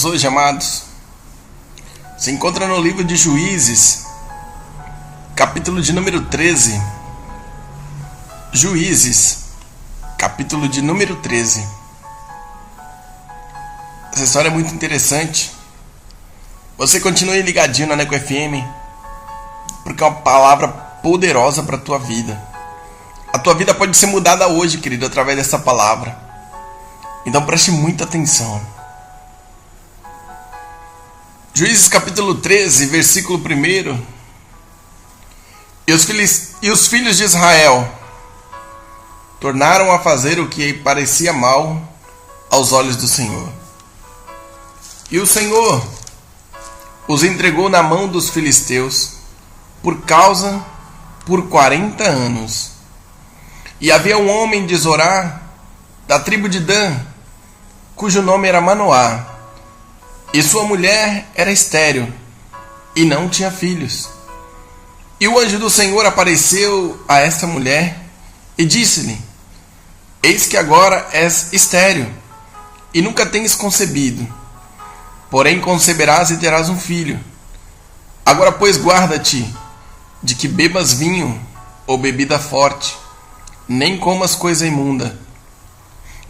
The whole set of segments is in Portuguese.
hoje, amados, se encontra no livro de Juízes, capítulo de número 13. Juízes, capítulo de número 13. Essa história é muito interessante. Você continue ligadinho na Neco FM, porque é uma palavra poderosa para a tua vida. A tua vida pode ser mudada hoje, querido, através dessa palavra. Então preste muita atenção. Juízes capítulo 13, versículo 1. E os filhos de Israel tornaram a fazer o que parecia mal aos olhos do Senhor. E o Senhor os entregou na mão dos filisteus por 40 anos. E havia um homem de Zorá, da tribo de Dan, cujo nome era Manoá, e sua mulher era estéril, e não tinha filhos. E o anjo do Senhor apareceu a esta mulher, e disse-lhe: Eis que agora és estéril, e nunca tens concebido. Porém conceberás e terás um filho. Agora, pois, guarda-te de que bebas vinho ou bebida forte, nem comas coisa imunda.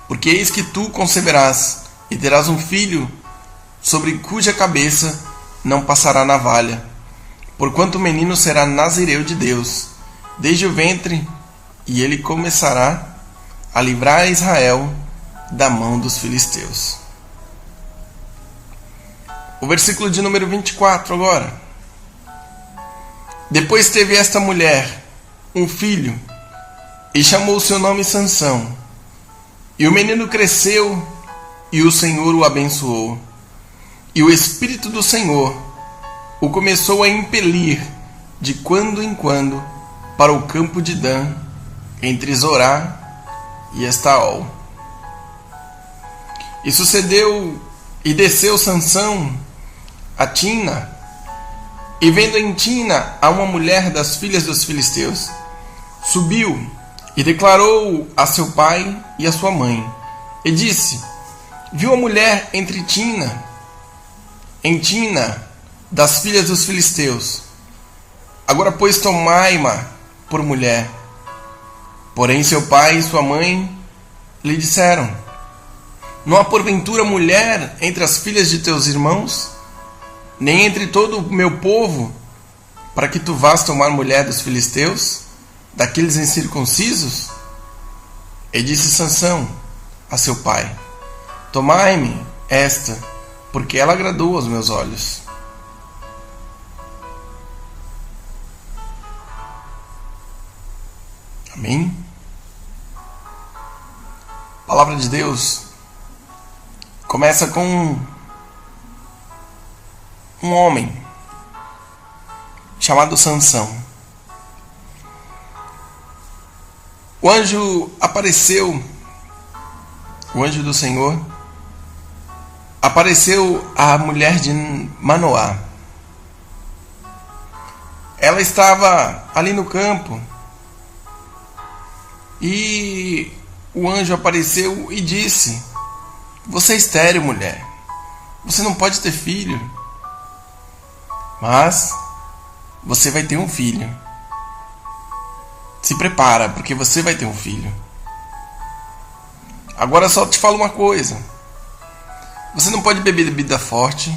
Porque eis que tu conceberás e terás um filho, sobre cuja cabeça não passará navalha, porquanto o menino será nazireu de Deus, desde o ventre, e ele começará a livrar Israel da mão dos filisteus. O versículo de número 24 agora. Depois teve esta mulher um filho, e chamou o seu nome Sansão. E o menino cresceu, e o Senhor o abençoou. E o Espírito do Senhor o começou a impelir de quando em quando para o campo de Dan, entre Zorá e Estaol. E sucedeu, e desceu Sansão a Tina, e vendo em Tina a uma mulher das filhas dos filisteus, subiu e declarou a seu pai e a sua mãe, e disse: Viu a mulher em Tina das filhas dos filisteus. Agora, pois, tomai-ma por mulher. Porém seu pai e sua mãe lhe disseram: Não há porventura mulher entre as filhas de teus irmãos, nem entre todo o meu povo, para que tu vás tomar mulher dos filisteus, daqueles incircuncisos? E disse Sansão a seu pai: Tomai-me esta, porque ela agradou aos meus olhos. Amém? A palavra de Deus começa com um homem chamado Sansão. O anjo do Senhor apareceu à mulher de Manoá. Ela estava ali no campo, e o anjo apareceu e disse: Você é estéril, mulher, você não pode ter filho, mas você vai ter um filho. Se prepara, porque você vai ter um filho. Agora só te falo uma coisa: você não pode beber bebida forte,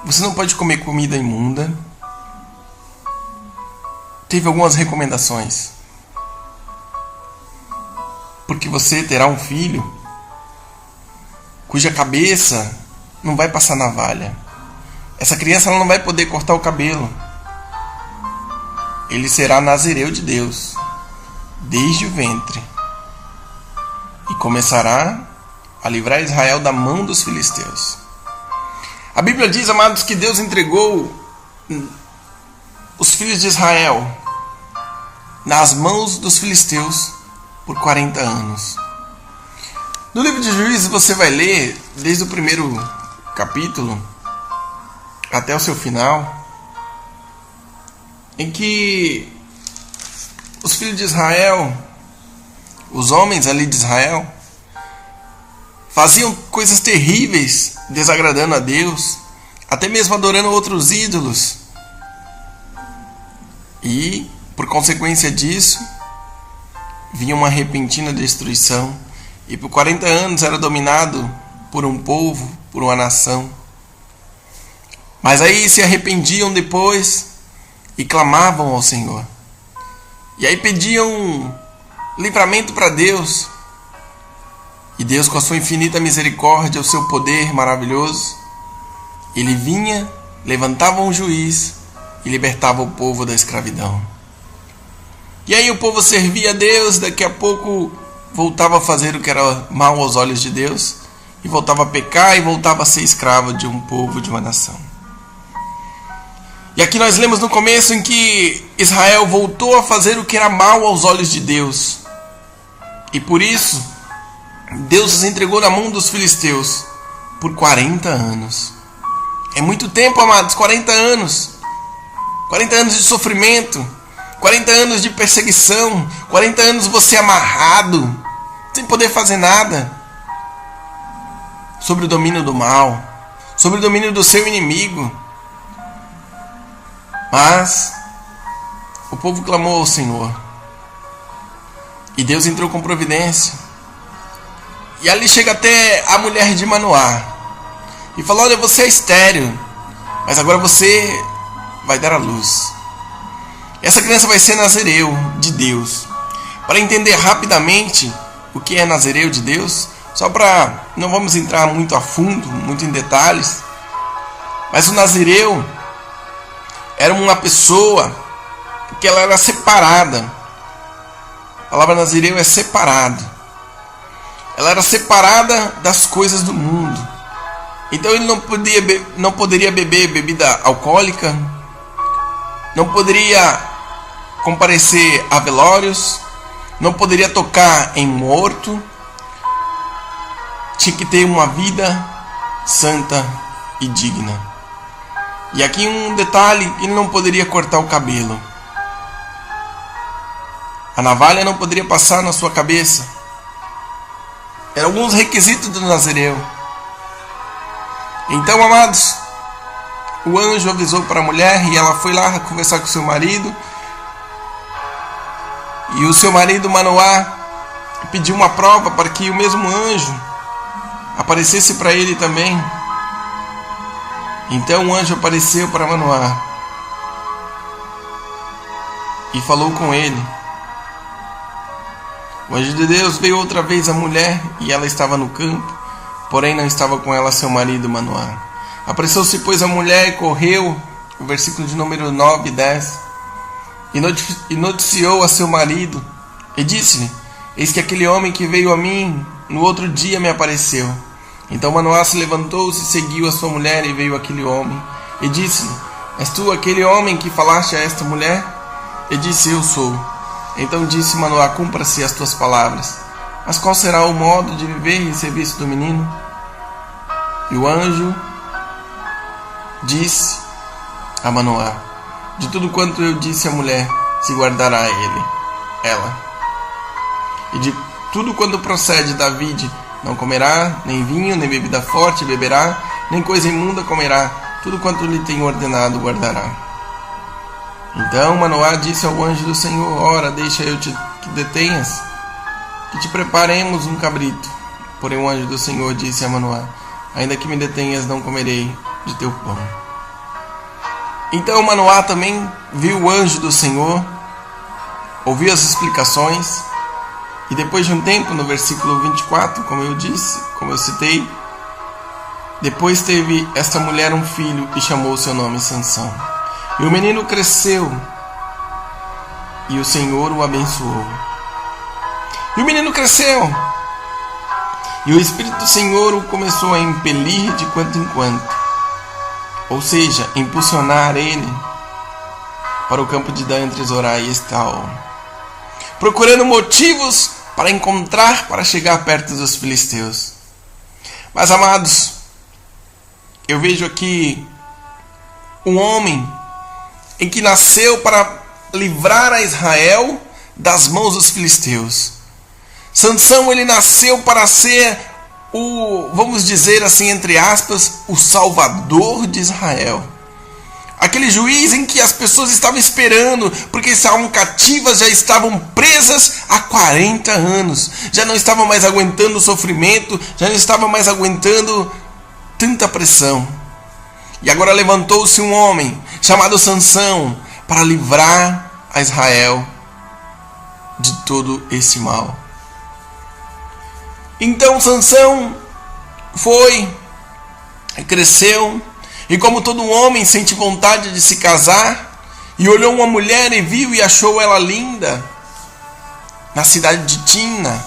você não pode comer comida imunda. Teve algumas recomendações, porque você terá um filho cuja cabeça não vai passar navalha. Essa criança ela não vai poder cortar o cabelo. Ele será nazireu de Deus desde o ventre, e começará a livrar Israel da mão dos filisteus. A Bíblia diz, amados, que Deus entregou os filhos de Israel nas mãos dos filisteus por 40 anos. No livro de Juízes você vai ler desde o primeiro capítulo até o seu final, em que os filhos de Israel, os homens ali de Israel, faziam coisas terríveis desagradando a Deus, até mesmo adorando outros ídolos. E, por consequência disso, vinha uma repentina destruição. E por 40 anos era dominado por um povo, por uma nação. Mas aí se arrependiam depois e clamavam ao Senhor. E aí pediam livramento para Deus. E Deus, com a sua infinita misericórdia, o seu poder maravilhoso, Ele vinha, levantava um juiz e libertava o povo da escravidão. E aí o povo servia a Deus, daqui a pouco voltava a fazer o que era mal aos olhos de Deus, e voltava a pecar e voltava a ser escravo de um povo, de uma nação. E aqui nós lemos no começo em que Israel voltou a fazer o que era mal aos olhos de Deus. E por isso, Deus os entregou na mão dos filisteus por 40 anos. É muito tempo, amados, 40 anos. 40 anos de sofrimento, 40 anos de perseguição, 40 anos você amarrado, sem poder fazer nada. Sobre o domínio do mal, sobre o domínio do seu inimigo. Mas o povo clamou ao Senhor. E Deus entrou com providência. E ali chega até a mulher de Manoá. E falou: olha, você é estéril, mas agora você vai dar à luz. Essa criança vai ser nazireu de Deus. Para entender rapidamente o que é nazireu de Deus, só para não vamos entrar muito a fundo, muito em detalhes, mas o nazireu era uma pessoa que ela era separada. A palavra nazireu é separado. Ela era separada das coisas do mundo. Então ele não poderia beber bebida alcoólica, não poderia comparecer a velórios, não poderia tocar em morto, tinha que ter uma vida santa e digna. E aqui um detalhe: ele não poderia cortar o cabelo. A navalha não poderia passar na sua cabeça. Eram alguns requisitos do nazireu. Então, amados, o anjo avisou para a mulher e ela foi lá conversar com seu marido. E o seu marido Manoá pediu uma prova para que o mesmo anjo aparecesse para ele também. Então o anjo apareceu para Manoá e falou com ele. O anjo de Deus veio outra vez à mulher e ela estava no campo, porém não estava com ela seu marido Manoá. Apressou-se, pois, a mulher e correu, o versículo de número 9 e 10, e noticiou a seu marido e disse-lhe: eis que aquele homem que veio a mim no outro dia me apareceu. Então Manoá se levantou-se, seguiu a sua mulher e veio aquele homem e disse-lhe: és tu aquele homem que falaste a esta mulher? E disse: eu sou. Então disse Manoá: cumpra-se as tuas palavras. Mas qual será o modo de viver em serviço do menino? E o anjo disse a Manoá: de tudo quanto eu disse à mulher, se guardará ela. E de tudo quanto procede da vide, não comerá, nem vinho, nem bebida forte beberá, nem coisa imunda comerá. Tudo quanto lhe tenho ordenado guardará. Então Manoá disse ao anjo do Senhor: ora, deixa eu que detenhas, que te preparemos um cabrito. Porém o anjo do Senhor disse a Manoá: ainda que me detenhas, não comerei de teu pão. Então Manoá também viu o anjo do Senhor, ouviu as explicações, e depois de um tempo, no versículo 24, como eu disse, como eu citei, depois teve esta mulher um filho e chamou seu nome Sansão. E o menino cresceu e o Senhor o abençoou. E o menino cresceu e o Espírito do Senhor o começou a impelir de quanto em quanto, ou seja, impulsionar ele para o campo de Dan entre Zorá e Estaol, procurando motivos para encontrar, para chegar perto dos filisteus. Mas, amados, eu vejo aqui um homem em que nasceu para livrar a Israel das mãos dos filisteus. Sansão, ele nasceu para ser vamos dizer assim, entre aspas, o Salvador de Israel. Aquele juiz em que as pessoas estavam esperando, porque estavam cativas, já estavam presas há 40 anos. Já não estavam mais aguentando o sofrimento, já não estavam mais aguentando tanta pressão. E agora levantou-se um homem chamado Sansão para livrar a Israel de todo esse mal. Então Sansão foi, cresceu, e como todo homem sente vontade de se casar, e olhou uma mulher e viu e achou ela linda, na cidade de Timna,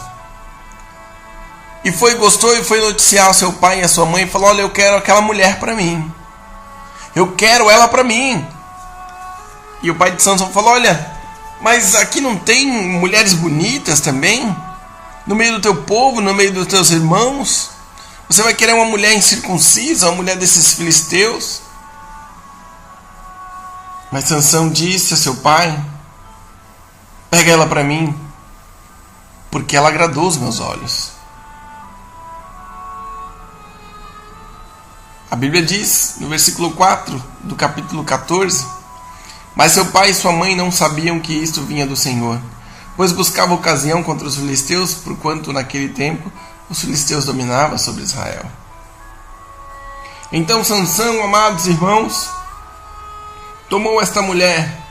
e gostou e foi noticiar ao seu pai e à sua mãe, e falou: olha, eu quero aquela mulher para mim, eu quero ela para mim. E o pai de Sansão falou: olha, mas aqui não tem mulheres bonitas também? No meio do teu povo, no meio dos teus irmãos? Você vai querer uma mulher incircuncisa, uma mulher desses filisteus? Mas Sansão disse a seu pai: pega ela para mim, porque ela agradou os meus olhos. A Bíblia diz, no versículo 4 do capítulo 14: mas seu pai e sua mãe não sabiam que isto vinha do Senhor, pois buscava ocasião contra os filisteus, porquanto naquele tempo os filisteus dominavam sobre Israel. Então Sansão, amados irmãos, tomou esta mulher,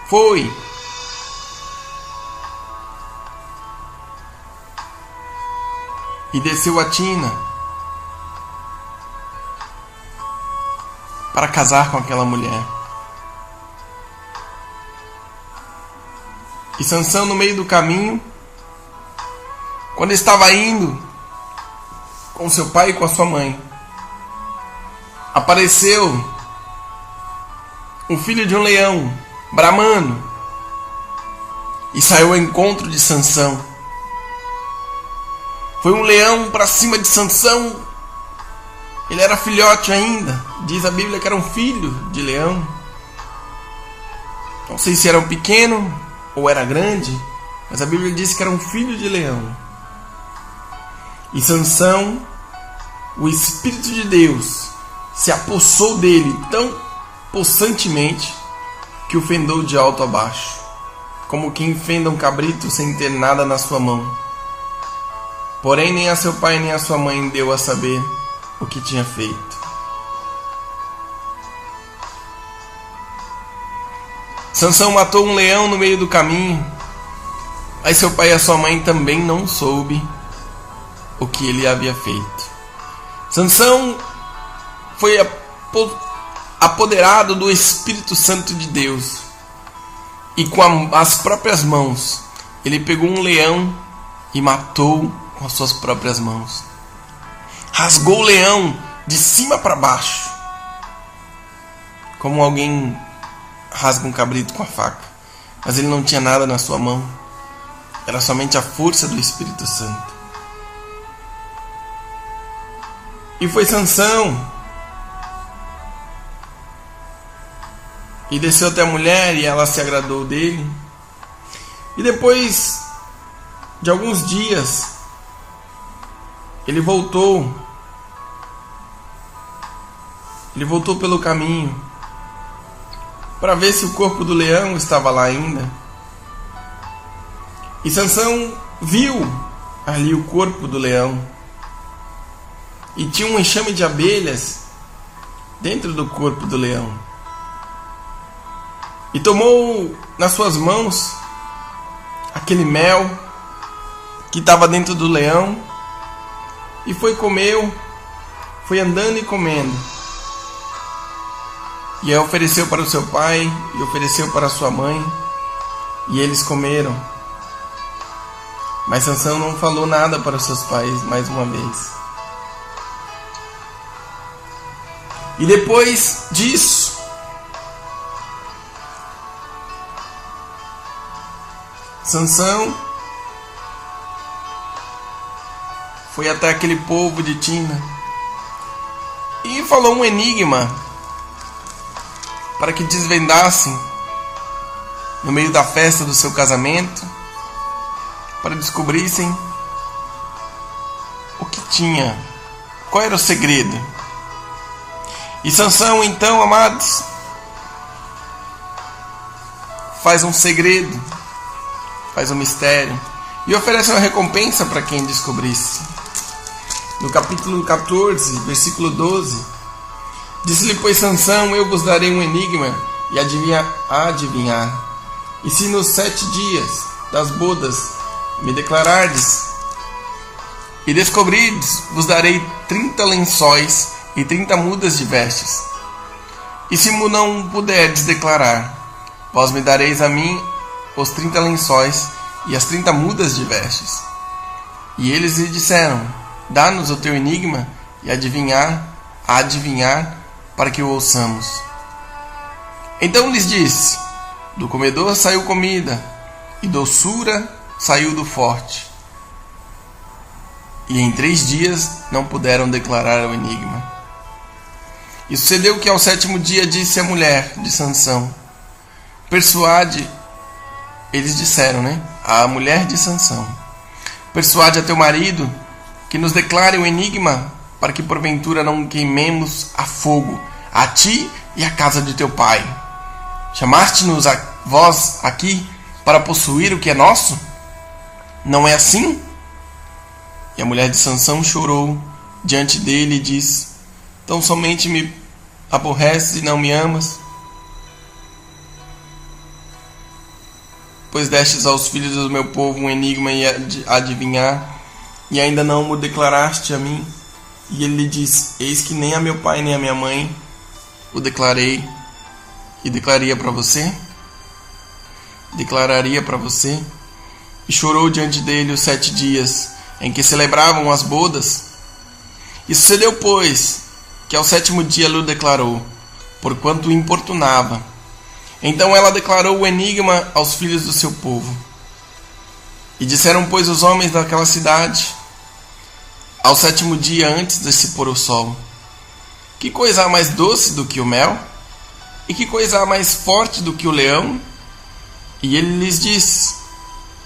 foi e desceu a Timna para casar com aquela mulher. E Sansão, no meio do caminho, quando estava indo com seu pai e com a sua mãe, apareceu um filho de um leão bramando e saiu ao encontro de Sansão. Foi um leão para cima de Sansão. Ele era filhote ainda. Diz a Bíblia que era um filho de leão. Não sei se era um pequeno ou era grande, mas a Bíblia diz que era um filho de leão. E Sansão, o Espírito de Deus se apossou dele tão possantemente que o fendou de alto a baixo, como quem fenda um cabrito sem ter nada na sua mão. Porém nem a seu pai nem a sua mãe deu a saber o que tinha feito. Sansão matou um leão no meio do caminho, mas seu pai e a sua mãe também não soube o que ele havia feito. Sansão foi apoderado do Espírito Santo de Deus, e com as próprias mãos ele pegou um leão e matou com as suas próprias mãos. Rasgou o leão de cima para baixo, como alguém rasga um cabrito com a faca. Mas ele não tinha nada na sua mão, era somente a força do Espírito Santo. E foi Sansão e desceu até a mulher, e ela se agradou dele. E depois de alguns dias ele voltou pelo caminho para ver se o corpo do leão estava lá ainda. E Sansão viu ali o corpo do leão, e tinha um enxame de abelhas dentro do corpo do leão. E tomou nas suas mãos aquele mel que estava dentro do leão, e foi andando e comendo. E aí ofereceu para o seu pai e ofereceu para a sua mãe, e eles comeram. Mas Sansão não falou nada para os seus pais mais uma vez. E depois disso, Sansão foi até aquele povo de Timna e falou um enigma para que desvendassem no meio da festa do seu casamento, para descobrissem tinha? Qual era o segredo? E Sansão, então, amados, faz um segredo, faz um mistério e oferece uma recompensa para quem descobrisse. No capítulo 14, versículo 12, disse-lhe, pois, Sansão, eu vos darei um enigma e adivinhar. E se nos 7 dias das bodas me declarardes e descobrirdes, vos darei 30 lençóis e 30 mudas de vestes. E se não puderdes declarar, vós me dareis a mim os 30 lençóis e as 30 mudas de vestes. E eles lhe disseram, dá-nos o teu enigma e adivinhar, para que o ouçamos. Então lhes disse, do comedor saiu comida, e doçura saiu do forte. E em 3 dias não puderam declarar o enigma. E sucedeu que ao 7º dia disse a mulher de Sansão, persuade, eles disseram, a mulher de Sansão, persuade a teu marido que nos declare o enigma, para que porventura não queimemos a fogo a ti e a casa de teu pai. Chamaste-nos a vós aqui para possuir o que é nosso? Não é assim? E a mulher de Sansão chorou diante dele e disse, tão somente me aborreces e não me amas? Pois destes aos filhos do meu povo um enigma e adivinhar, e ainda não o declaraste a mim? E ele lhe disse, eis que nem a meu pai nem a minha mãe o declarei e declararia para você? E chorou diante dele os 7 dias em que celebravam as bodas. E sucedeu, pois, que ao 7º dia lhe declarou, porquanto o importunava. Então ela declarou o enigma aos filhos do seu povo. E disseram, pois, os homens daquela cidade, ao 7º dia antes de se pôr o sol, que coisa há mais doce do que o mel? E que coisa há mais forte do que o leão? E ele lhes disse,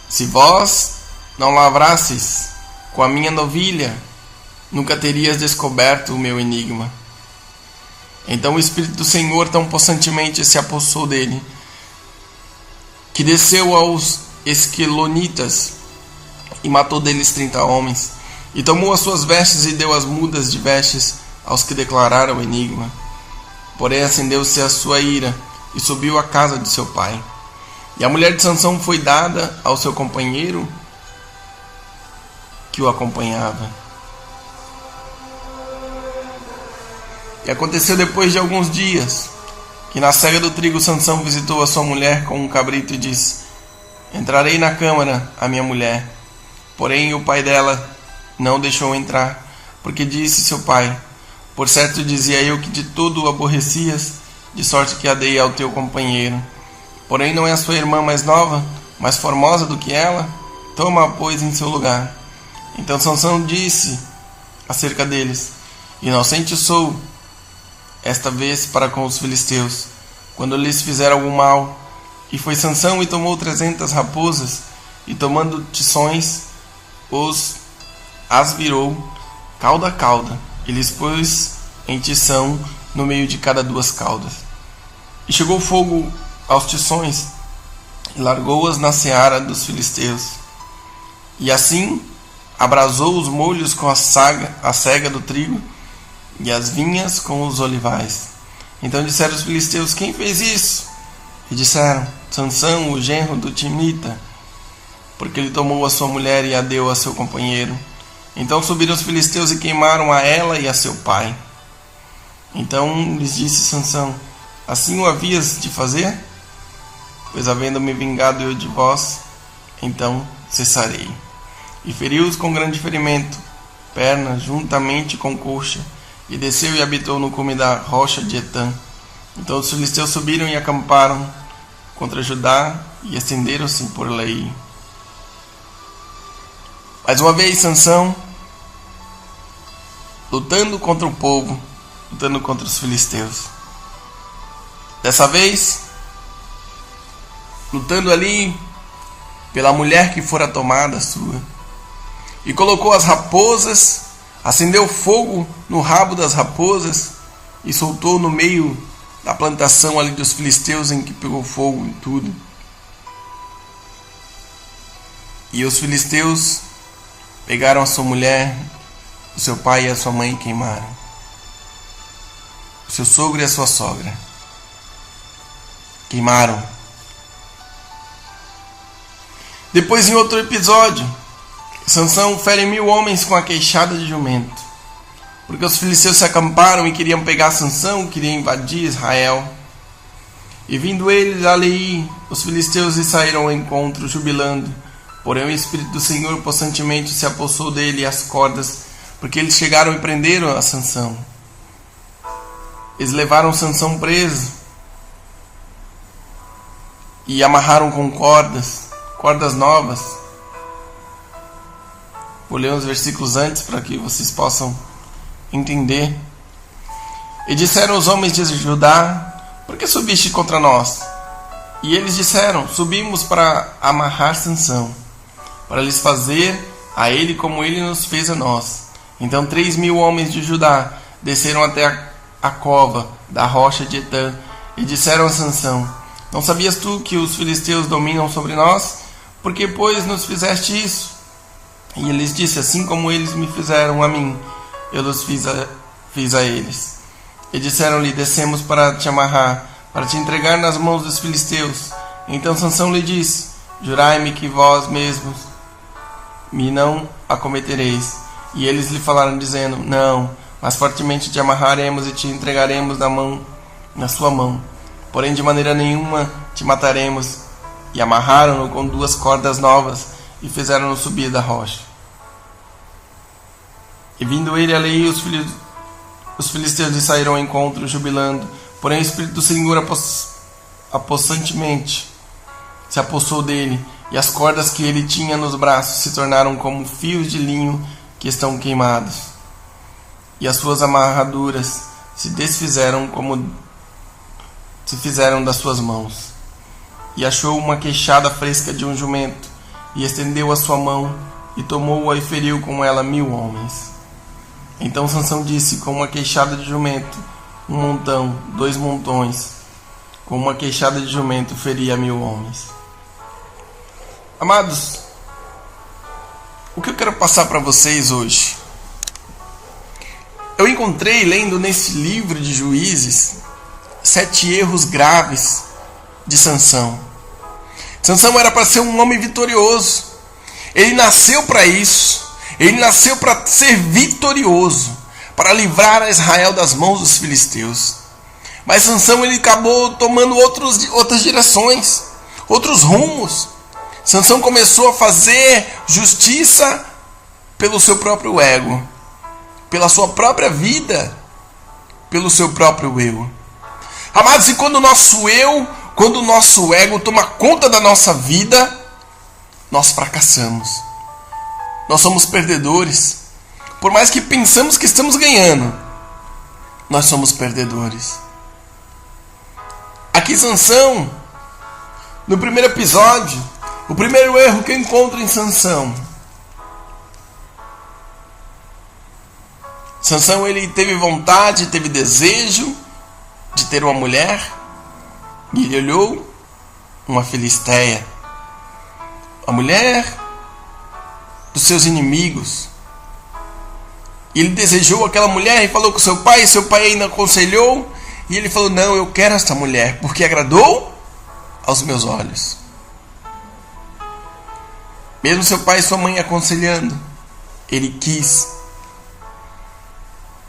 se vós não lavrasseis com a minha novilha, nunca terias descoberto o meu enigma. Então o Espírito do Senhor tão possantemente se apossou dele, que desceu aos Esquelonitas e matou deles 30 homens, e tomou as suas vestes e deu as mudas de vestes aos que declararam o enigma. Porém acendeu-se a sua ira e subiu à casa de seu pai. E a mulher de Sansão foi dada ao seu companheiro que o acompanhava. E aconteceu depois de alguns dias, que na cega do trigo Sansão visitou a sua mulher com um cabrito e disse, entrarei na câmara a minha mulher. Porém o pai dela não deixou entrar, porque disse seu pai, por certo dizia eu que de todo o aborrecias, de sorte que a dei ao teu companheiro. Porém não é a sua irmã mais nova, mais formosa do que ela? Toma-a, pois, em seu lugar. Então Sansão disse acerca deles, inocente sou esta vez para com os filisteus, quando lhes fizeram algum mal. E foi Sansão e tomou 300 raposas, e tomando tições, as virou cauda a cauda, e lhes pôs em tição no meio de cada 2 caudas. E chegou fogo aos tições, e largou-as na seara dos filisteus. E assim abrasou os molhos com a cega do trigo, e as vinhas com os olivais. Então disseram os filisteus, quem fez isso? E disseram, Sansão, o genro do Timnita, porque ele tomou a sua mulher e a deu a seu companheiro. Então subiram os filisteus e queimaram a ela e a seu pai. Então lhes disse Sansão, assim o havias de fazer? Pois havendo-me vingado eu de vós, então cessarei. E feriu-os com grande ferimento, perna juntamente com coxa, e desceu e habitou no cume da rocha de Etã. Então os filisteus subiram e acamparam contra Judá e estenderam-se por Lei. Mais uma vez Sansão, lutando contra o povo, lutando contra os filisteus. Dessa vez, lutando ali pela mulher que fora tomada sua. E colocou as raposas acendeu fogo no rabo das raposas e soltou no meio da plantação ali dos filisteus, em que pegou fogo e tudo. E os filisteus pegaram a sua mulher, o seu pai e a sua mãe e queimaram. O seu sogro e a sua sogra queimaram. Depois, em outro episódio, Sansão fere 1000 homens com a queixada de jumento, porque os filisteus se acamparam e queriam pegar Sansão, queriam invadir Israel. E vindo eles ali, os filisteus lhe saíram ao encontro, jubilando. Porém o Espírito do Senhor possantemente se apossou dele e as cordas, porque eles chegaram e prenderam a Sansão. Eles levaram Sansão preso e amarraram com cordas novas. Vou ler uns versículos antes para que vocês possam entender. E disseram os homens de Judá: por que subiste contra nós? E eles disseram: subimos para amarrar Sansão, para lhes fazer a ele como ele nos fez a nós. Então 3.000 homens de Judá desceram até a cova da rocha de Etã e disseram a Sansão: não sabias tu que os filisteus dominam sobre nós? Por que, pois, nos fizeste isso? E ele lhes disse: assim como eles me fizeram a mim, eu os fiz a eles. E disseram-lhe: descemos para te amarrar, para te entregar nas mãos dos filisteus. Então Sansão lhe disse: jurai-me que vós mesmos me não acometereis. E eles lhe falaram, dizendo: não, mas fortemente te amarraremos e te entregaremos na sua mão. Porém de maneira nenhuma te mataremos. E amarraram-no com 2 cordas novas e fizeram-no subir da rocha. E vindo ele ali, os filisteus lhe saíram ao encontro, jubilando. Porém o Espírito do Senhor apossantemente se apossou dele, e as cordas que ele tinha nos braços se tornaram como fios de linho que estão queimados, e as suas amarraduras se desfizeram como se fizeram das suas mãos. E achou uma queixada fresca de um jumento, e estendeu a sua mão, e tomou-a e feriu com ela 1000 homens. Então Sansão disse: com uma queixada de jumento, 1 montão, 2 montões, com uma queixada de jumento feria 1000 homens. Amados, o que eu quero passar para vocês hoje? Eu encontrei, lendo nesse livro de Juízes, 7 erros graves de Sansão. Sansão era para ser um homem vitorioso. Ele nasceu para isso. Ele nasceu para ser vitorioso, para livrar a Israel das mãos dos filisteus. Mas Sansão, ele acabou tomando outras direções, outros rumos. Sansão começou a fazer justiça pelo seu próprio ego, pela sua própria vida, pelo seu próprio eu. Amados, e quando o nosso ego toma conta da nossa vida, nós fracassamos. Nós somos perdedores. Por mais que pensamos que estamos ganhando, nós somos perdedores. Aqui Sansão, no primeiro episódio, o primeiro erro que eu encontro em Sansão. Sansão, ele teve vontade, teve desejo de ter uma mulher, e ele olhou uma filisteia, a mulher dos seus inimigos. E ele desejou aquela mulher e falou com seu pai ainda aconselhou, e ele falou: não, eu quero esta mulher, porque agradou aos meus olhos. Mesmo seu pai e sua mãe aconselhando, ele quis.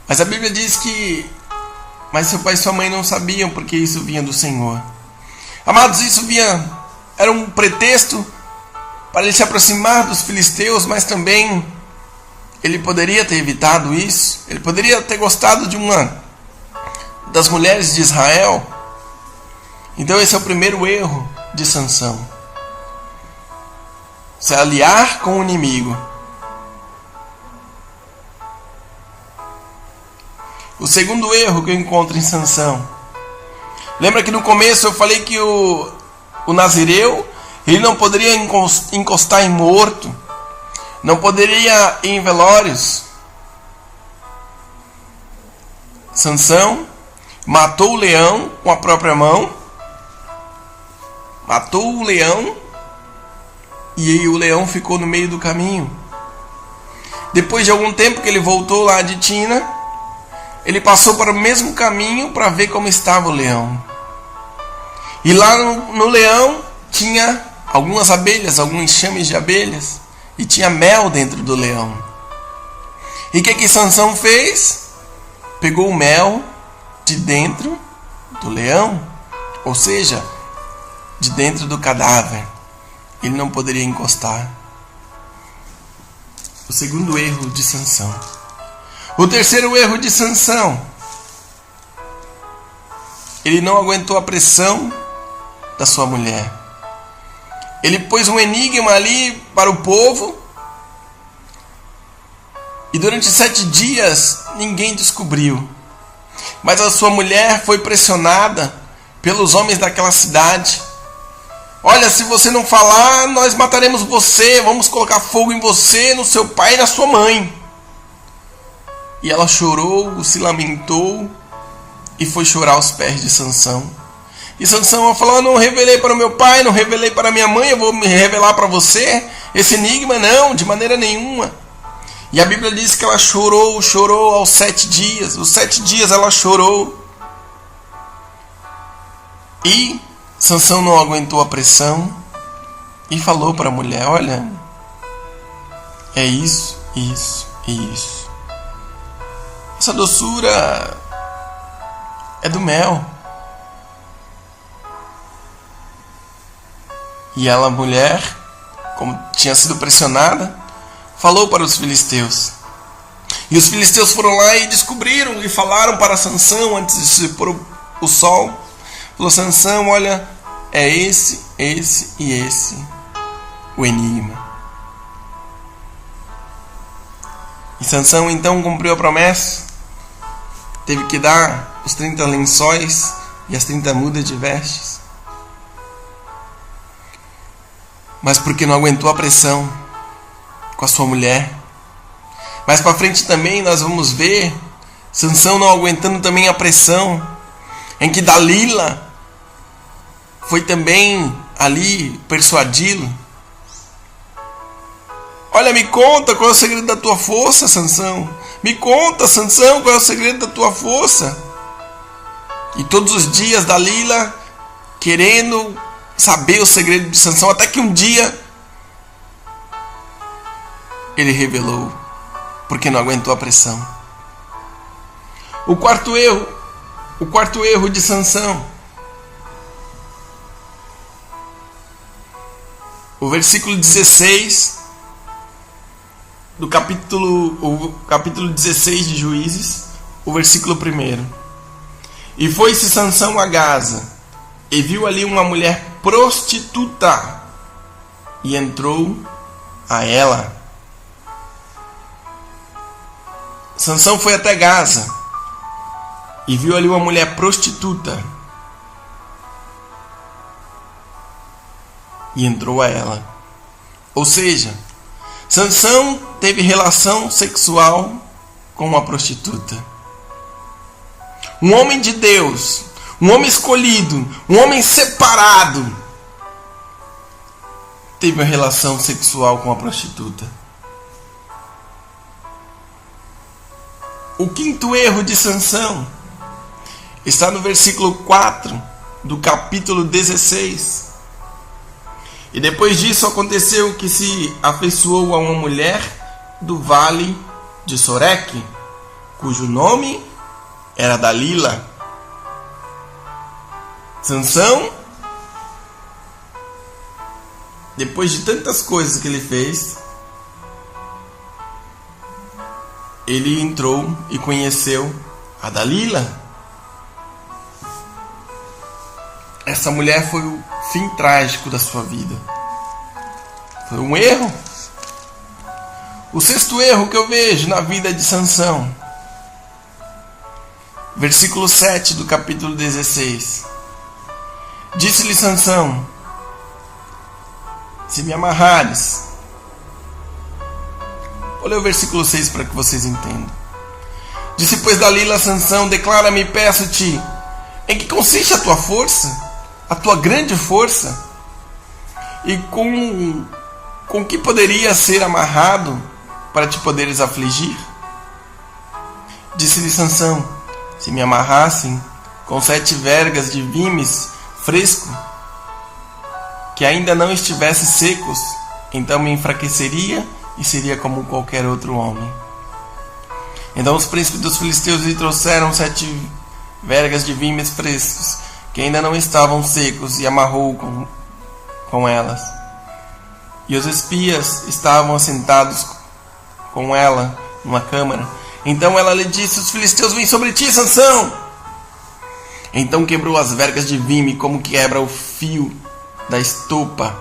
Mas a Bíblia diz que mas seu pai e sua mãe não sabiam, porque isso vinha do Senhor. Amados, era um pretexto para ele se aproximar dos filisteus, mas também ele poderia ter evitado isso. Ele poderia ter gostado de uma das mulheres de Israel. Então esse é o primeiro erro de Sansão: se aliar com o inimigo. O segundo erro que eu encontro em Sansão. Lembra que no começo eu falei que o nazireu, ele não poderia encostar em morto, não poderia ir em velórios. Sansão matou o leão com a própria mão. Matou o leão. E aí o leão ficou no meio do caminho. Depois de algum tempo que ele voltou lá de Tina, ele passou para o mesmo caminho para ver como estava o leão. E lá no leão tinha algumas abelhas, alguns enxames de abelhas. E tinha mel dentro do leão. E o que Sansão fez? Pegou o mel de dentro do leão. Ou seja, de dentro do cadáver. Ele não poderia encostar. O segundo erro de Sansão. O terceiro erro de Sansão. Ele não aguentou a pressão da sua mulher. Ele pôs um enigma ali para o povo. E durante 7 dias ninguém descobriu. Mas a sua mulher foi pressionada pelos homens daquela cidade. Olha, se você não falar, nós mataremos você. Vamos colocar fogo em você, no seu pai e na sua mãe. E ela chorou, se lamentou e foi chorar aos pés de Sansão. E Sansão falou: não revelei para o meu pai, não revelei para minha mãe, eu vou me revelar para você esse enigma? Não, de maneira nenhuma. E a Bíblia diz que ela chorou aos 7 dias. Os 7 dias ela chorou. E Sansão não aguentou a pressão e falou para a mulher: olha, é isso, isso e isso. Essa doçura é do mel. E ela, mulher, como tinha sido pressionada, falou para os filisteus. E os filisteus foram lá e descobriram e falaram para Sansão antes de se pôr o sol. Falou: Sansão, olha, é esse e esse o enigma. E Sansão então cumpriu a promessa. Teve que dar os 30 lençóis e as 30 mudas de vestes. Mas porque não aguentou a pressão com a sua mulher. Mais para frente também nós vamos ver Sansão não aguentando também a pressão, em que Dalila foi também ali persuadi-lo. Olha, me conta qual é o segredo da tua força, Sansão. Me conta, Sansão, qual é o segredo da tua força. E todos os dias Dalila querendo saber o segredo de Sansão, até que um dia ele revelou, porque não aguentou a pressão. O quarto erro de Sansão. O versículo 16 do capítulo 16 de Juízes, o versículo 1. E foi-se Sansão a Gaza, e viu ali uma mulher prostituta, e entrou a ela. Sansão foi até Gaza, e viu ali uma mulher prostituta, e entrou a ela. Ou seja, Sansão teve relação sexual com uma prostituta. Um homem de Deus, um homem escolhido, um homem separado, teve uma relação sexual com uma prostituta. O quinto erro de Sansão está no versículo 4 do capítulo 16. E depois disso aconteceu que se afeiçoou a uma mulher do vale de Soreque, cujo nome era Dalila. Sansão, depois de tantas coisas que ele fez, ele entrou e conheceu a Dalila. Essa mulher foi o fim trágico da sua vida. Foi um erro. O sexto erro que eu vejo na vida de Sansão. Versículo 7 do capítulo 16. Disse-lhe Sansão: se me amarrares. Vou ler o versículo 6 para que vocês entendam. Disse, pois, Dalila a Sansão: declara-me, peço-te, em que consiste a tua força, a tua grande força, e com que poderia ser amarrado para te poderes afligir? Disse-lhe Sansão: se me amarrassem com 7 vergas de vimes fresco, que ainda não estivessem secos, então me enfraqueceria e seria como qualquer outro homem. Então os príncipes dos filisteus lhe trouxeram 7 vergas de vimes frescos, que ainda não estavam secos, e amarrou com elas. E os espias estavam assentados com ela numa câmara. Então ela lhe disse: os filisteus vêm sobre ti, Sansão. Então quebrou as vergas de vime, como quebra o fio da estopa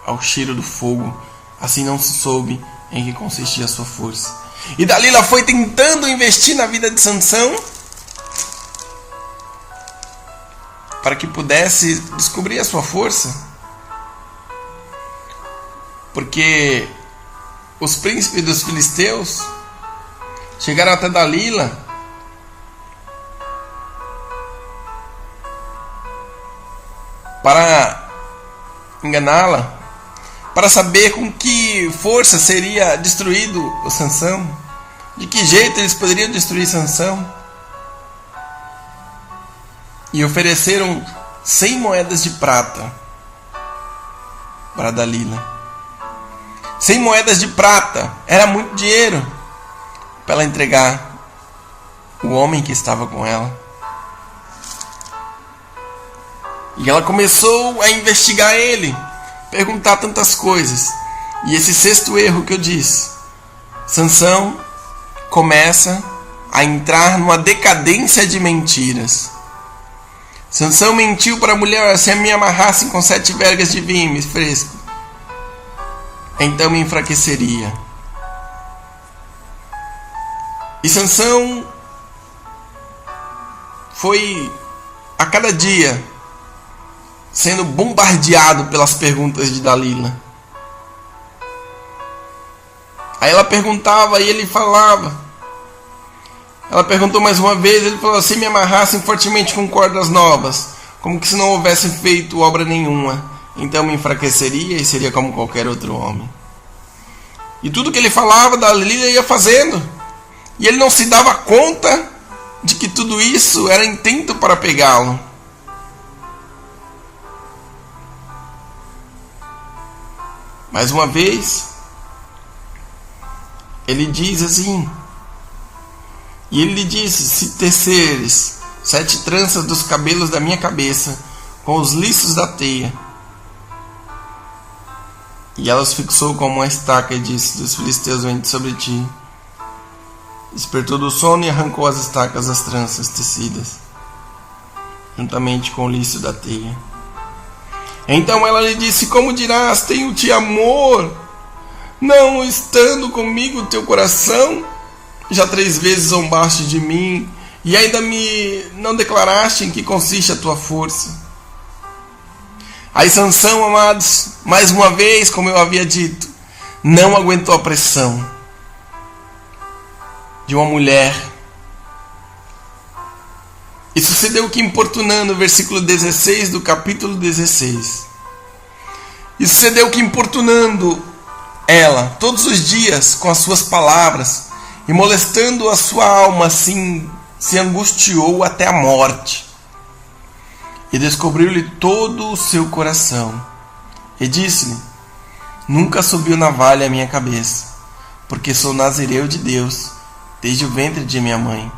ao cheiro do fogo. Assim não se soube em que consistia a sua força. E Dalila foi tentando investir na vida de Sansão para que pudesse descobrir a sua força, porque os príncipes dos filisteus chegaram até Dalila para enganá-la, para saber com que força seria destruído o Sansão, de que jeito eles poderiam destruir Sansão. E ofereceram 100 moedas de prata para Dalila. 100 moedas de prata era muito dinheiro para ela entregar o homem que estava com ela. E ela começou a investigar ele, perguntar tantas coisas. E esse 6º erro que eu disse, Sansão começa a entrar numa decadência de mentiras. Sansão mentiu para a mulher: se me amarrassem com 7 vergas de vinho fresco, então me enfraqueceria. E Sansão foi a cada dia sendo bombardeado pelas perguntas de Dalila. Aí ela perguntava e ele falava. Ela perguntou mais uma vez, ele falou: se me amarrassem fortemente com cordas novas, como que se não houvesse feito obra nenhuma, então me enfraqueceria e seria como qualquer outro homem. E tudo que ele falava, Dalila ia fazendo, e ele não se dava conta de que tudo isso era intento para pegá-lo. Mais uma vez, ele diz assim, e ele lhe disse: se teceres 7 tranças dos cabelos da minha cabeça com os liços da teia. E ela os fixou como uma estaca e disse: dos filisteus vem sobre ti. Despertou do sono e arrancou as estacas das tranças tecidas, juntamente com o liço da teia. Então ela lhe disse: como dirás, tenho-te amor, não estando comigo o teu coração? Já 3 vezes zombaste de mim, e ainda me não declaraste em que consiste a tua força. Aí Sansão, amados, mais uma vez, como eu havia dito, não aguentou a pressão de uma mulher. E sucedeu que, importunando, versículo 16 do capítulo 16. E sucedeu que, importunando ela todos os dias com as suas palavras, e molestando a sua alma, assim se angustiou até a morte. E descobriu-lhe todo o seu coração. E disse-lhe: nunca subiu navalha a minha cabeça, porque sou nazireu de Deus, desde o ventre de minha mãe.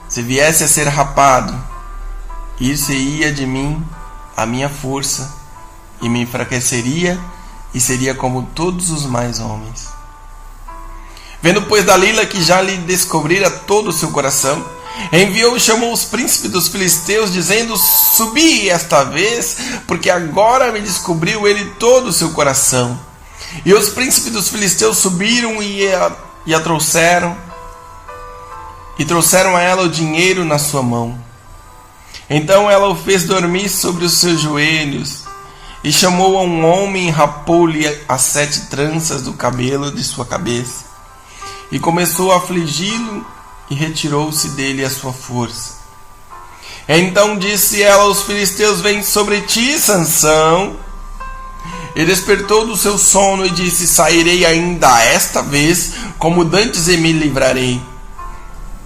Se viesse a ser rapado, ir-se-ia de mim a minha força, e me enfraqueceria, e seria como todos os mais homens. Vendo, pois, Dalila que já lhe descobrira todo o seu coração, enviou e chamou os príncipes dos filisteus, dizendo: subi esta vez, porque agora me descobriu ele todo o seu coração. E os príncipes dos filisteus subiram e a trouxeram, e trouxeram a ela o dinheiro na sua mão. Então ela o fez dormir sobre os seus joelhos, e chamou a um homem e rapou-lhe as 7 tranças do cabelo de sua cabeça, e começou a afligi-lo e retirou-se dele a sua força. Então disse ela: os filisteus vêm sobre ti, Sansão. E despertou do seu sono e disse: sairei ainda esta vez, como dantes, e me livrarei.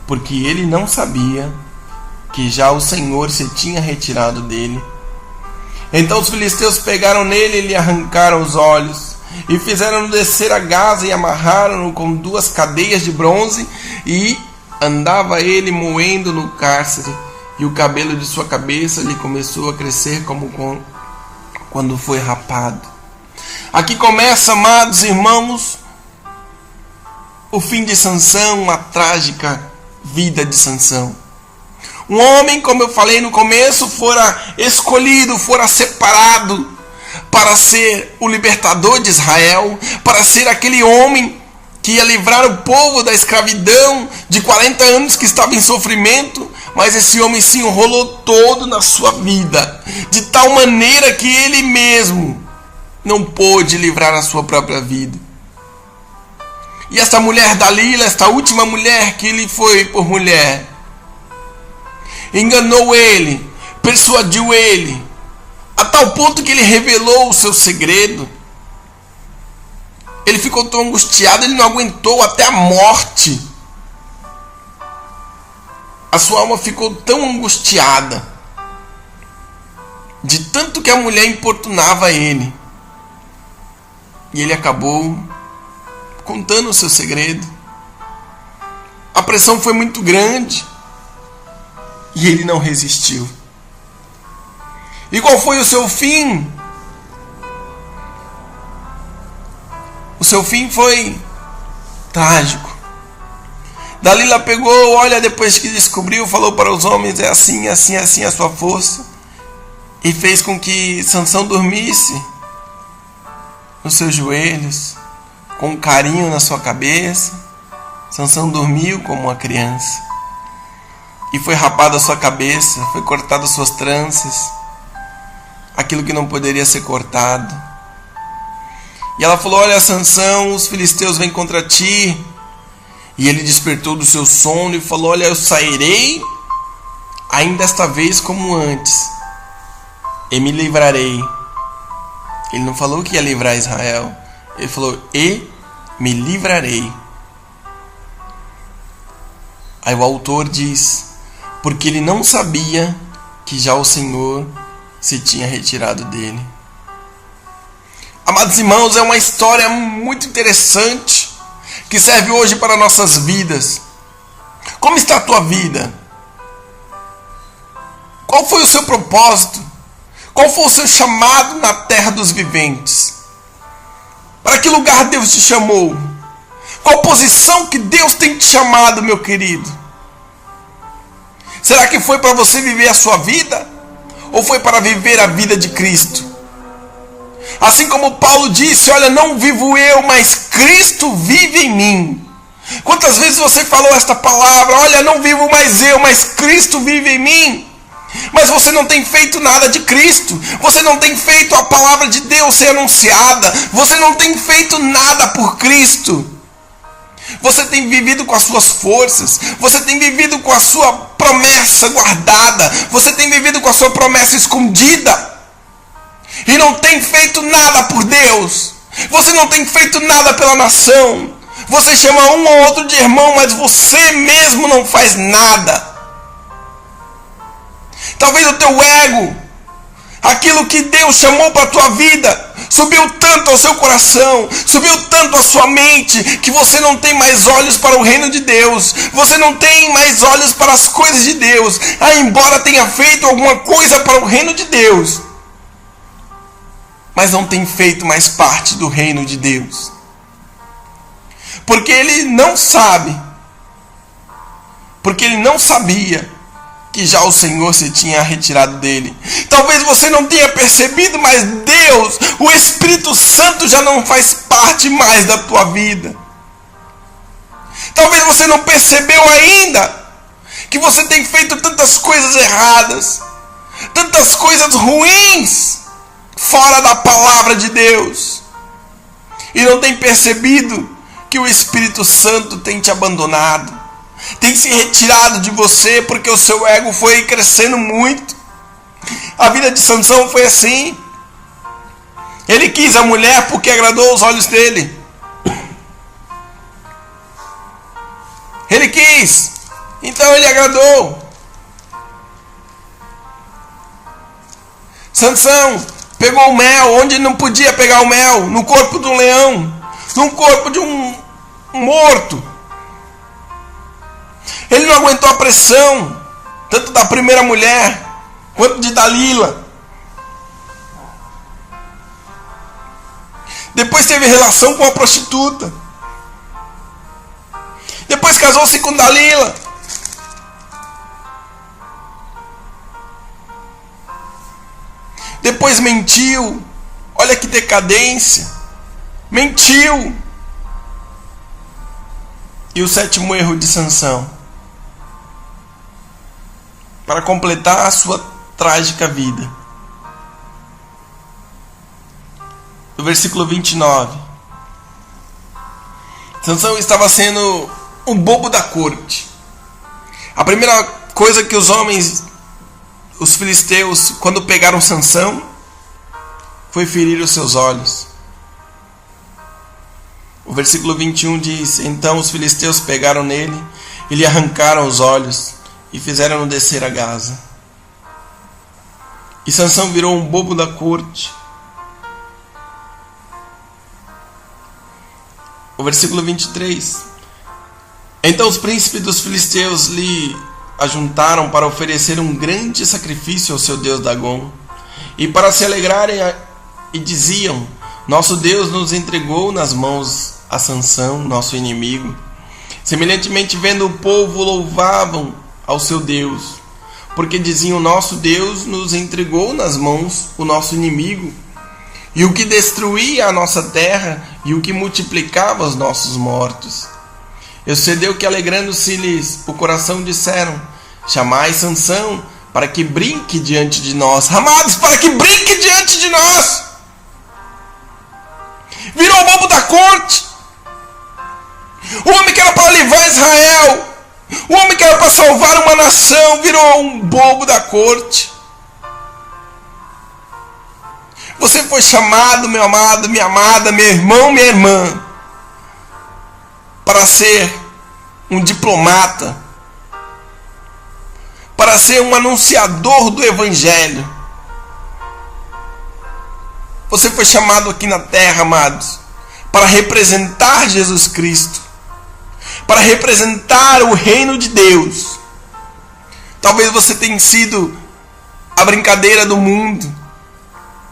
Porque ele não sabia que já o Senhor se tinha retirado dele. Então os filisteus pegaram nele e lhe arrancaram os olhos, e fizeram-no descer a Gaza, e amarraram-no com 2 cadeias de bronze, e andava ele moendo no cárcere, e o cabelo de sua cabeça lhe começou a crescer como quando foi rapado. Aqui começa, amados irmãos, o fim de Sansão, a trágica vida de Sansão. Um homem, como eu falei no começo, fora escolhido, fora separado para ser o libertador de Israel, para ser aquele homem que ia livrar o povo da escravidão de 40 anos que estava em sofrimento. Mas esse homem se enrolou todo na sua vida, de tal maneira que ele mesmo não pôde livrar a sua própria vida. E esta mulher Dalila, esta última mulher que lhe foi por mulher, enganou ele, persuadiu ele, a tal ponto que ele revelou o seu segredo. Ele ficou tão angustiado, ele não aguentou até a morte. A sua alma ficou tão angustiada, de tanto que a mulher importunava ele. E ele acabou contando o seu segredo. A pressão foi muito grande e ele não resistiu. E qual foi o seu fim? O seu fim foi trágico. Dalila pegou, olha, depois que descobriu, falou para os homens: é assim, assim, assim a sua força. E fez com que Sansão dormisse nos seus joelhos, com um carinho na sua cabeça. Sansão dormiu como uma criança. E foi rapada a sua cabeça, foi cortada as suas tranças, aquilo que não poderia ser cortado. E ela falou: olha, Sansão, os filisteus vêm contra ti. E ele despertou do seu sono e falou: olha, eu sairei ainda esta vez como antes, e me livrarei. Ele não falou que ia livrar Israel, ele falou: e me livrarei. Aí o autor diz: porque ele não sabia que já o Senhor se tinha retirado dele. Amados irmãos, é uma história muito interessante, que serve hoje para nossas vidas. Como está a tua vida? Qual foi o seu propósito? Qual foi o seu chamado na terra dos viventes? Para que lugar Deus te chamou? Qual posição que Deus tem te chamado, meu querido? Será que foi para você viver a sua vida? Ou foi para viver a vida de Cristo? Assim como Paulo disse: olha, não vivo eu, mas Cristo vive em mim. Quantas vezes você falou esta palavra: olha, não vivo mais eu, mas Cristo vive em mim? Mas você não tem feito nada de Cristo. Você não tem feito a palavra de Deus ser anunciada. Você não tem feito nada por Cristo. Você tem vivido com as suas forças. Você tem vivido com a sua promessa guardada. Você tem vivido com a sua promessa escondida. E não tem feito nada por Deus. Você não tem feito nada pela nação. Você chama um ou outro de irmão, mas você mesmo não faz nada. Talvez o teu ego, aquilo que Deus chamou para a tua vida, subiu tanto ao seu coração, subiu tanto à sua mente, que você não tem mais olhos para o reino de Deus. Você não tem mais olhos para as coisas de Deus. Embora tenha feito alguma coisa para o reino de Deus, mas não tem feito mais parte do reino de Deus. Porque ele não sabe, porque ele não sabia que já o Senhor se tinha retirado dele. Talvez você não tenha percebido, mas Deus, o Espírito Santo, já não faz parte mais da tua vida. Talvez você não percebeu ainda que você tem feito tantas coisas erradas, tantas coisas ruins, fora da palavra de Deus, e não tem percebido que o Espírito Santo tem te abandonado. tem se retirado de você porque o seu ego foi crescendo muito. A vida de Sansão foi assim. Ele quis a mulher porque agradou os olhos dele. Ele quis, então ele agradou. Sansão pegou o mel onde não podia pegar o mel, no corpo de um leão, no corpo de um morto. Ele não aguentou a pressão, tanto da primeira mulher, quanto de Dalila. Depois teve relação com a prostituta. Depois casou-se com Dalila. Depois mentiu. Olha que decadência. Mentiu. E o sétimo erro de Sansão, para completar a sua trágica vida. No versículo 29. Sansão estava sendo um bobo da corte. A primeira coisa que os homens, os filisteus, quando pegaram Sansão, foi ferir os seus olhos. O versículo 21 diz: então os filisteus pegaram nele e lhe arrancaram os olhos e fizeram-no descer a Gaza. E Sansão virou um bobo da corte. O versículo 23. Então os príncipes dos filisteus lhe ajuntaram para oferecer um grande sacrifício ao seu deus Dagom, e para se alegrarem, e diziam: nosso Deus nos entregou nas mãos a Sansão, nosso inimigo. Semelhantemente, vendo o povo, louvavam ao seu Deus, porque diziam: nosso Deus nos entregou nas mãos o nosso inimigo, e o que destruía a nossa terra, e o que multiplicava os nossos mortos. E sucedeu que, alegrando-se-lhes o coração, disseram: chamai Sansão para que brinque diante de nós. Amados, para que brinque diante de nós. Virou o bobo da corte. O homem que era para livrar Israel, o homem que era para salvar uma nação, virou um bobo da corte. Você foi chamado, meu amado, minha amada, meu irmão, minha irmã, para ser um diplomata, para ser um anunciador do Evangelho. Você foi chamado aqui na terra, amados, para representar Jesus Cristo, para representar o reino de Deus. Talvez você tenha sido a brincadeira do mundo.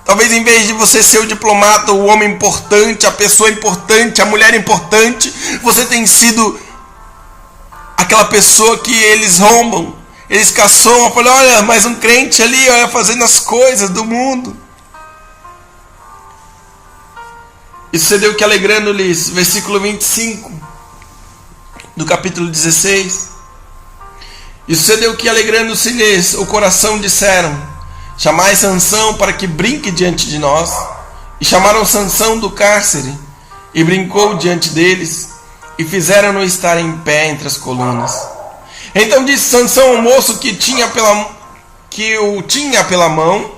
Talvez, em vez de você ser o diplomata, o homem importante, a pessoa importante, a mulher importante, você tem sido aquela pessoa que eles rombam, eles caçam, falam: olha, mais um crente ali, olha, fazendo as coisas do mundo. E sucedeu que, alegrando-lhes, versículo 25 do capítulo 16. E sucedeu que, alegrando-se-lhes o coração, disseram: chamai Sansão para que brinque diante de nós. E chamaram Sansão do cárcere, e brincou diante deles, e fizeram-no estar em pé entre as colunas. Então disse Sansão ao moço que o tinha pela mão: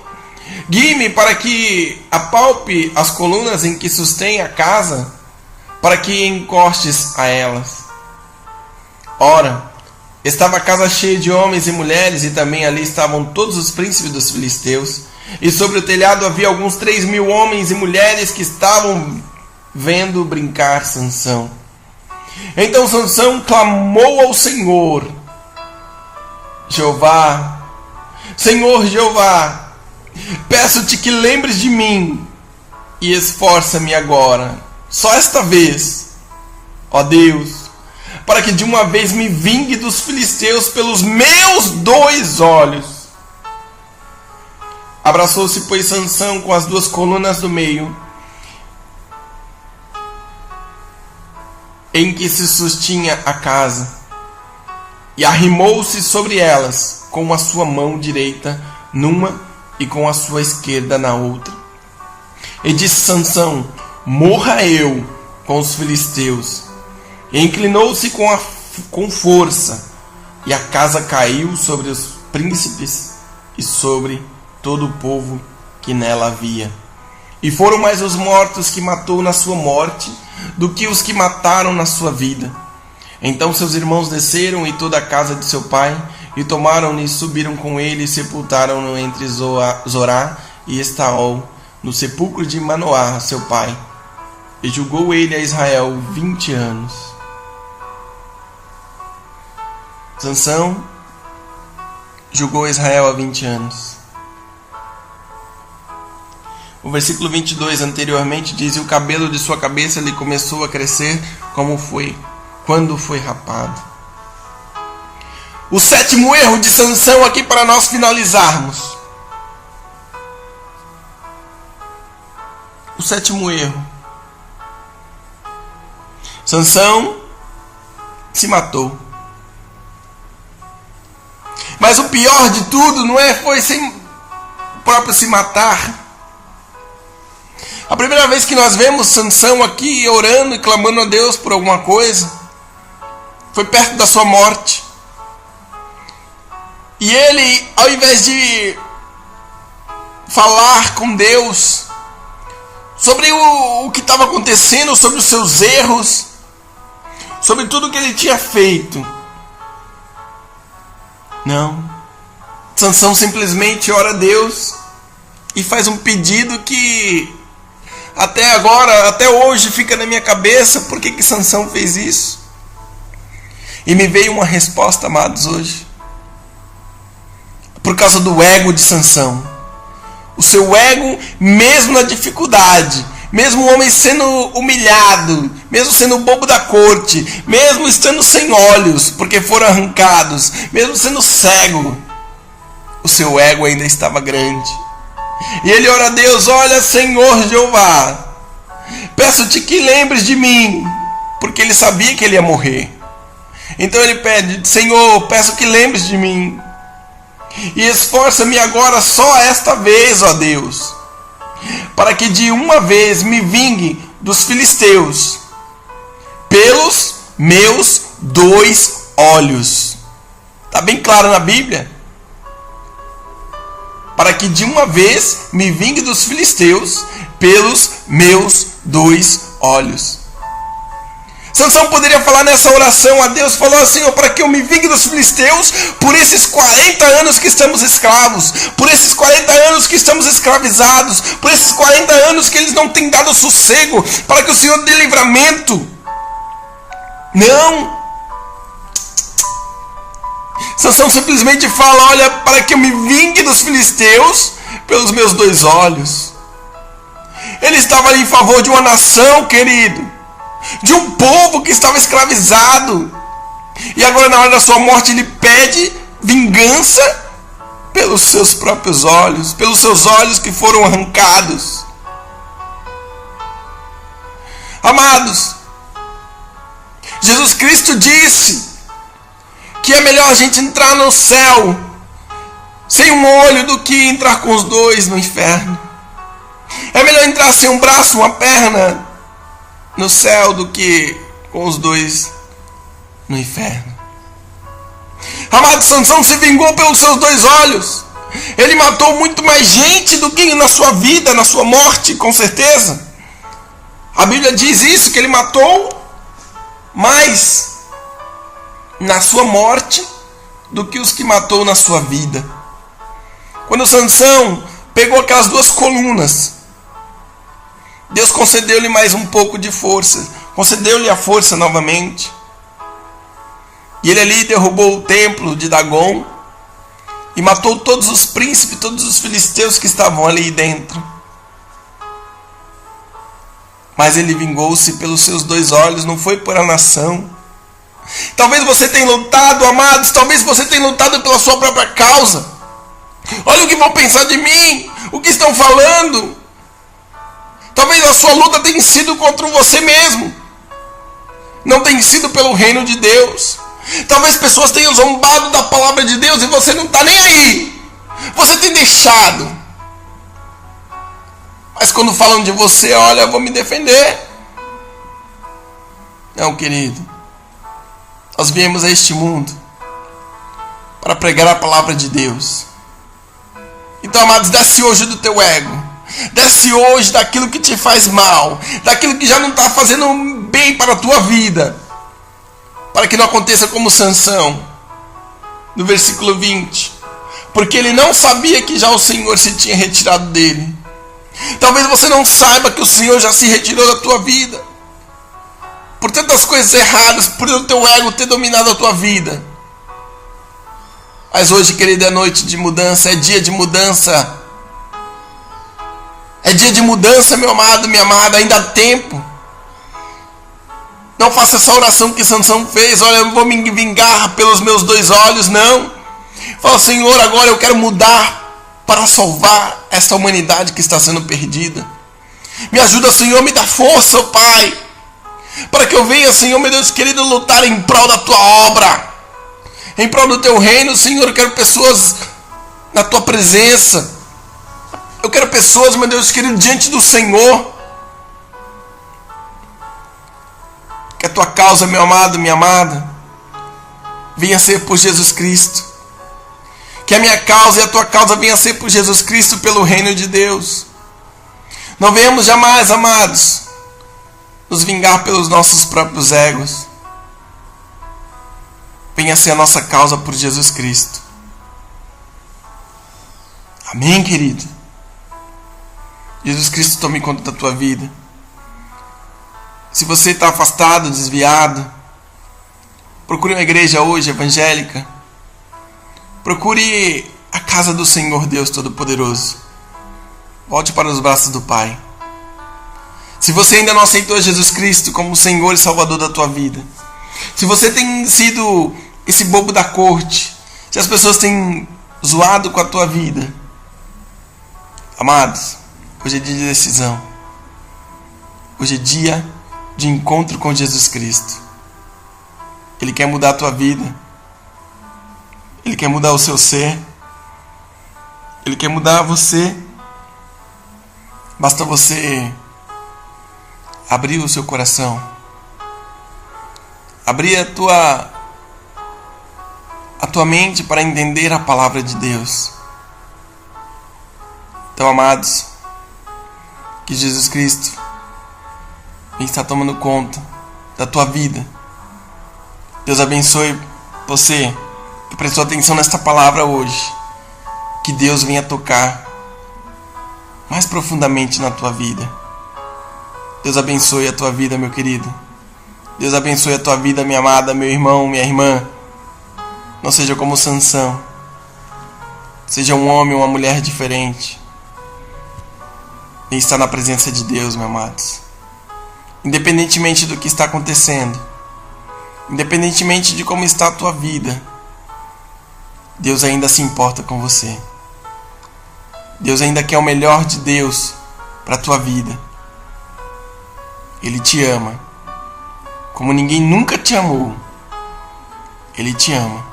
guie-me para que apalpe as colunas em que sustém a casa, para que encostes a elas. Ora, estava a casa cheia de homens e mulheres, e também ali estavam todos os príncipes dos filisteus. E sobre o telhado havia alguns 3.000 homens e mulheres que estavam vendo brincar Sansão. Então Sansão clamou ao Senhor: Jeová, Senhor Jeová, peço-te que lembres de mim e esforça-me agora, só esta vez, ó Deus, para que de uma vez me vingue dos filisteus pelos meus 2 olhos. Abraçou-se, pois, Sansão com as 2 colunas do meio, em que se sustinha a casa, e arrimou-se sobre elas com a sua mão direita numa e com a sua esquerda na outra. E disse Sansão: morra eu com os filisteus. E inclinou-se com a com força, e a casa caiu sobre os príncipes e sobre todo o povo que nela havia. E foram mais os mortos que matou na sua morte do que os que mataram na sua vida. Então seus irmãos desceram e toda a casa de seu pai, e tomaram-no e subiram com ele e sepultaram-no entre Zorá e Estaol, no sepulcro de Manoá, seu pai. E julgou ele a Israel 20 anos. Sansão julgou Israel há 20 anos. O versículo 22 anteriormente diz: e o cabelo de sua cabeça lhe começou a crescer quando foi rapado. O sétimo erro de Sansão aqui para nós finalizarmos. O sétimo erro. Sansão se matou. Mas o pior de tudo foi sem próprio se matar. A primeira vez que nós vemos Sansão aqui orando e clamando a Deus por alguma coisa foi perto da sua morte. E ele, ao invés de falar com Deus sobre o que estava acontecendo, sobre os seus erros, sobre tudo que ele tinha feito, não. Sansão simplesmente ora a Deus e faz um pedido que até agora, até hoje fica na minha cabeça. Por que Sansão fez isso? E me veio uma resposta, amados, hoje. Por causa do ego de Sansão. O seu ego, mesmo na dificuldade, mesmo o homem sendo humilhado, mesmo sendo o bobo da corte, mesmo estando sem olhos, porque foram arrancados, mesmo sendo cego, o seu ego ainda estava grande. E ele ora a Deus: olha, Senhor Jeová, peço-te que lembres de mim, porque ele sabia que ele ia morrer. Então ele pede: Senhor, peço que lembres de mim, e esforça-me agora só esta vez, ó Deus, para que de uma vez me vingue dos filisteus, pelos meus 2 olhos. Está bem claro na Bíblia. Para que de uma vez me vingue dos filisteus pelos meus 2 olhos. Sansão poderia falar nessa oração a Deus, falou assim: para que eu me vingue dos filisteus por esses 40 anos que estamos escravos, por esses 40 anos que estamos escravizados, por esses 40 anos que eles não têm dado sossego, para que o Senhor dê livramento. Não. Sansão simplesmente fala: olha, para que eu me vingue dos filisteus pelos meus 2 olhos. Ele estava ali em favor de uma nação, querido, de um povo que estava escravizado. E agora, na hora da sua morte, ele pede vingança pelos seus próprios olhos, pelos seus olhos que foram arrancados. Amados, Jesus Cristo disse que é melhor a gente entrar no céu sem um olho do que entrar com os 2 no inferno. É melhor entrar sem um braço, uma perna no céu do que com os 2 no inferno. Amado, Sansão se vingou pelos seus 2 olhos. Ele matou muito mais gente do que na sua vida, na sua morte, com certeza. A Bíblia diz isso, que ele matou mais na sua morte do que os que matou na sua vida. Quando Sansão pegou aquelas 2 colunas, Deus concedeu-lhe mais um pouco de força, concedeu-lhe a força novamente. E ele ali derrubou o templo de Dagon e matou todos os príncipes, todos os filisteus que estavam ali dentro. Mas ele vingou-se pelos seus 2 olhos, não foi por a nação. Talvez você tenha lutado, amados, talvez você tenha lutado pela sua própria causa. Olha o que vão pensar de mim, o que estão falando. Talvez a sua luta tenha sido contra você mesmo, não tenha sido pelo reino de Deus. Talvez pessoas tenham zombado da palavra de Deus e você não está nem aí. Você tem deixado. Mas quando falam de você, olha, eu vou me defender. Não, querido. Nós viemos a este mundo para pregar a palavra de Deus. Então, amados, desce hoje do teu ego. Desce hoje daquilo que te faz mal, daquilo que já não está fazendo bem para a tua vida, para que não aconteça como Sansão, no versículo 20, porque ele não sabia que já o Senhor se tinha retirado dele. Talvez você não saiba que o Senhor já se retirou da tua vida, por tantas coisas erradas, por o teu ego ter dominado a tua vida. Mas hoje, querida, é noite de mudança, é dia de mudança. É dia de mudança, meu amado, minha amada, ainda há tempo. Não faça essa oração que Sansão fez, olha, eu não vou me vingar pelos meus 2 olhos, não. Fala, Senhor, agora eu quero mudar para salvar esta humanidade que está sendo perdida. Me ajuda, Senhor, me dá força, Pai, para que eu venha, Senhor, meu Deus querido, lutar em prol da tua obra, em prol do teu reino, Senhor. Eu quero pessoas na tua presença. Eu quero pessoas, meu Deus querido, diante do Senhor. Que a tua causa, meu amado, minha amada, venha ser por Jesus Cristo. Que a minha causa e a tua causa venha ser por Jesus Cristo, pelo reino de Deus. Não venhamos jamais, amados, nos vingar pelos nossos próprios egos. Venha ser a nossa causa por Jesus Cristo. Amém, querido? Jesus Cristo tome conta da tua vida. Se você está afastado, desviado, procure uma igreja hoje evangélica. Procure a casa do Senhor Deus Todo-Poderoso. Volte para os braços do Pai. Se você ainda não aceitou Jesus Cristo como Senhor e Salvador da tua vida, se você tem sido esse bobo da corte, se as pessoas têm zoado com a tua vida, amados, hoje é dia de decisão. Hoje é dia de encontro com Jesus Cristo. Ele quer mudar a tua vida. Ele quer mudar o seu ser. Ele quer mudar você. Basta você abrir o seu coração. Abrir a tua mente para entender a palavra de Deus. Então, amados, que Jesus Cristo está tomando conta da tua vida. Deus abençoe você que prestou atenção nesta palavra hoje. Que Deus venha tocar mais profundamente na tua vida. Deus abençoe a tua vida, meu querido. Deus abençoe a tua vida, minha amada, meu irmão, minha irmã. Não seja como Sansão. Seja um homem ou uma mulher diferente. E está na presença de Deus, meus amados. Independentemente do que está acontecendo, independentemente de como está a tua vida, Deus ainda se importa com você. Deus ainda quer o melhor de Deus para a tua vida. Ele te ama como ninguém nunca te amou. Ele te ama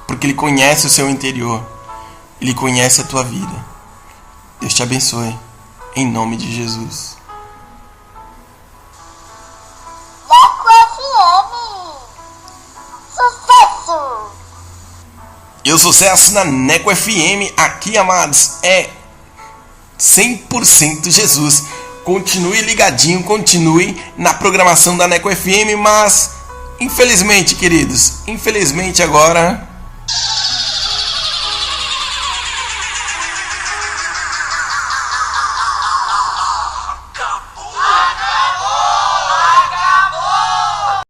porque Ele conhece o seu interior. Ele conhece a tua vida. Deus te abençoe em nome de Jesus. E o sucesso na Neco FM aqui, amados, é 100% Jesus. Continue ligadinho, continue na programação da Neco FM, mas infelizmente, queridos, infelizmente agora